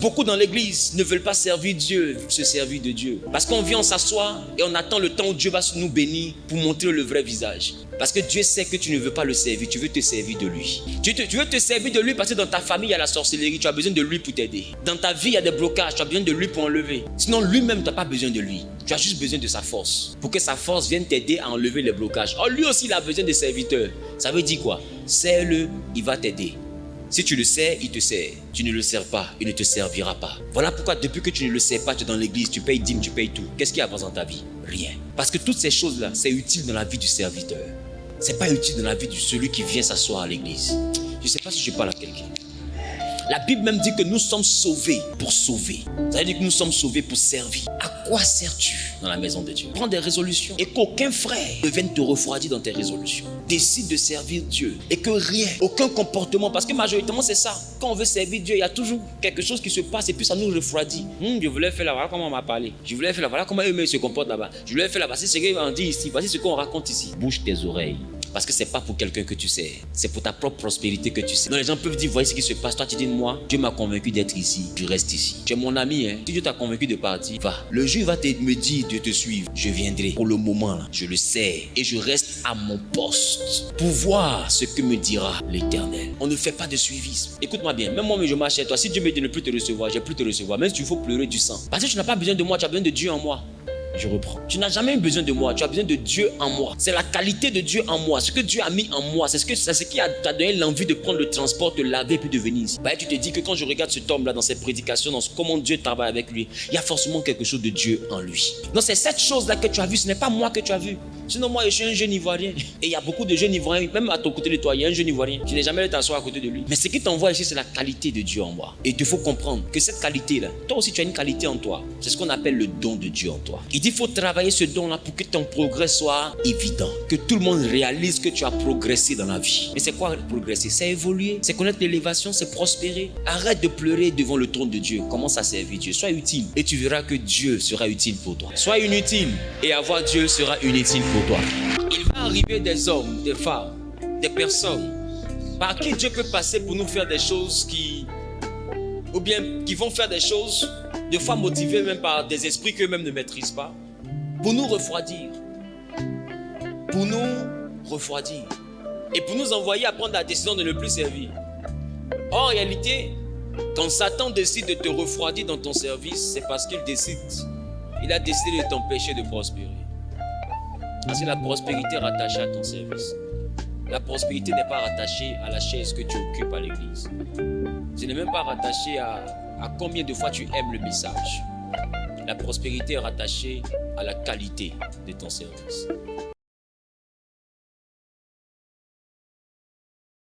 Beaucoup dans l'église ne veulent pas servir Dieu, se servir de Dieu. Parce qu'on vient, on s'assoit et on attend le temps où Dieu va nous bénir pour montrer le vrai visage. Parce que Dieu sait que tu ne veux pas le servir, tu veux te servir de lui. Tu veux te servir de lui parce que dans ta famille, il y a la sorcellerie, tu as besoin de lui pour t'aider. Dans ta vie, il y a des blocages, tu as besoin de lui pour enlever. Sinon, lui-même, tu n'as pas besoin de lui. Tu as juste besoin de sa force. Pour que sa force vienne t'aider à enlever les blocages. Oh, lui aussi, il a besoin de serviteurs. Ça veut dire quoi? Sers-le, il va t'aider. Si tu le sers, il te sert. Tu ne le sers pas, il ne te servira pas. Voilà pourquoi depuis que tu ne le sers pas, tu es dans l'église, tu payes dîme, tu payes tout. Qu'est-ce qui avance dans ta vie? Rien. Parce que toutes ces choses-là, c'est utile dans la vie du serviteur. C'est pas utile dans la vie de celui qui vient s'asseoir à l'église. Je ne sais pas si je parle à quelqu'un. La Bible même dit que nous sommes sauvés pour sauver. Ça veut dire que nous sommes sauvés pour servir. À quoi sers-tu dans la maison de Dieu? Prends des résolutions et qu'aucun frère ne vienne te refroidir dans tes résolutions. Décide de servir Dieu et que rien, aucun comportement, parce que majoritairement c'est ça. Quand on veut servir Dieu, il y a toujours quelque chose qui se passe et puis ça nous refroidit. Je voulais faire là, voilà comment on m'a parlé. Je voulais faire là, voilà comment eux-mêmes se comportent là-bas. Je voulais faire là, voici ce qu'on dit ici, voici ce qu'on raconte ici. Bouge tes oreilles. Parce que c'est pas pour quelqu'un que tu sais, c'est pour ta propre prospérité que tu sais. Non, les gens peuvent dire, voyez ce qui se passe. Toi, tu dis, moi, Dieu m'a convaincu d'être ici, je reste ici. Tu es mon ami, hein. Si Dieu t'a convaincu de partir, va. Le jour, il va me dire de te suivre. Je viendrai. Pour le moment, là, je le sais. Et je reste à mon poste pour voir ce que me dira l'Éternel. On ne fait pas de suivisme. Écoute-moi bien, même moi, je marche chez toi. Si Dieu me dit de ne plus te recevoir, je ne vais plus te recevoir. Même si il faut pleurer du sang. Parce que tu n'as pas besoin de moi, tu as besoin de Dieu en moi. Je reprends. Tu n'as jamais eu besoin de moi, tu as besoin de Dieu en moi. C'est la qualité de Dieu en moi, ce que Dieu a mis en moi, c'est ce qui t'a donné l'envie de prendre le transport, te laver puis de venir ici. Bah, tu te dis que quand je regarde cet homme-là dans ses prédications, dans comment Dieu travaille avec lui, il y a forcément quelque chose de Dieu en lui. Donc c'est cette chose-là que tu as vue, ce n'est pas moi que tu as vu. Sinon moi je suis un jeune Ivoirien. Et il y a beaucoup de jeunes Ivoiriens, même à ton côté de toi, il y a un jeune Ivoirien. Tu n'es jamais allé t'asseoir à côté de lui. Mais ce qui t'envoie ici, c'est la qualité de Dieu en moi. Et il te faut comprendre que cette qualité-là, toi aussi tu as une qualité en toi. C'est ce qu'on appelle le don de Dieu en toi. Il dit, il faut travailler ce don-là pour que ton progrès soit évident. Que tout le monde réalise que tu as progressé dans la vie. Mais c'est quoi progresser? C'est évoluer, c'est connaître l'élévation, c'est prospérer. Arrête de pleurer devant le trône de Dieu. Commence à servir Dieu. Sois utile et tu verras que Dieu sera utile pour toi. Sois inutile et avoir Dieu sera inutile pour toi. Il va arriver des hommes, des femmes, des personnes par qui Dieu peut passer pour nous faire des choses qui vont faire des choses, des fois motivées même par des esprits qu'eux-mêmes ne maîtrisent pas, pour nous refroidir. Pour nous refroidir. Et pour nous envoyer à prendre la décision de ne plus servir. En réalité, quand Satan décide de te refroidir dans ton service, c'est parce qu'il a décidé de t'empêcher de prospérer. Parce que la prospérité est rattachée à ton service. La prospérité n'est pas rattachée à la chaise que tu occupes à l'église. Ce n'est même pas rattaché à combien de fois tu aimes le message. La prospérité est rattachée à la qualité de ton service.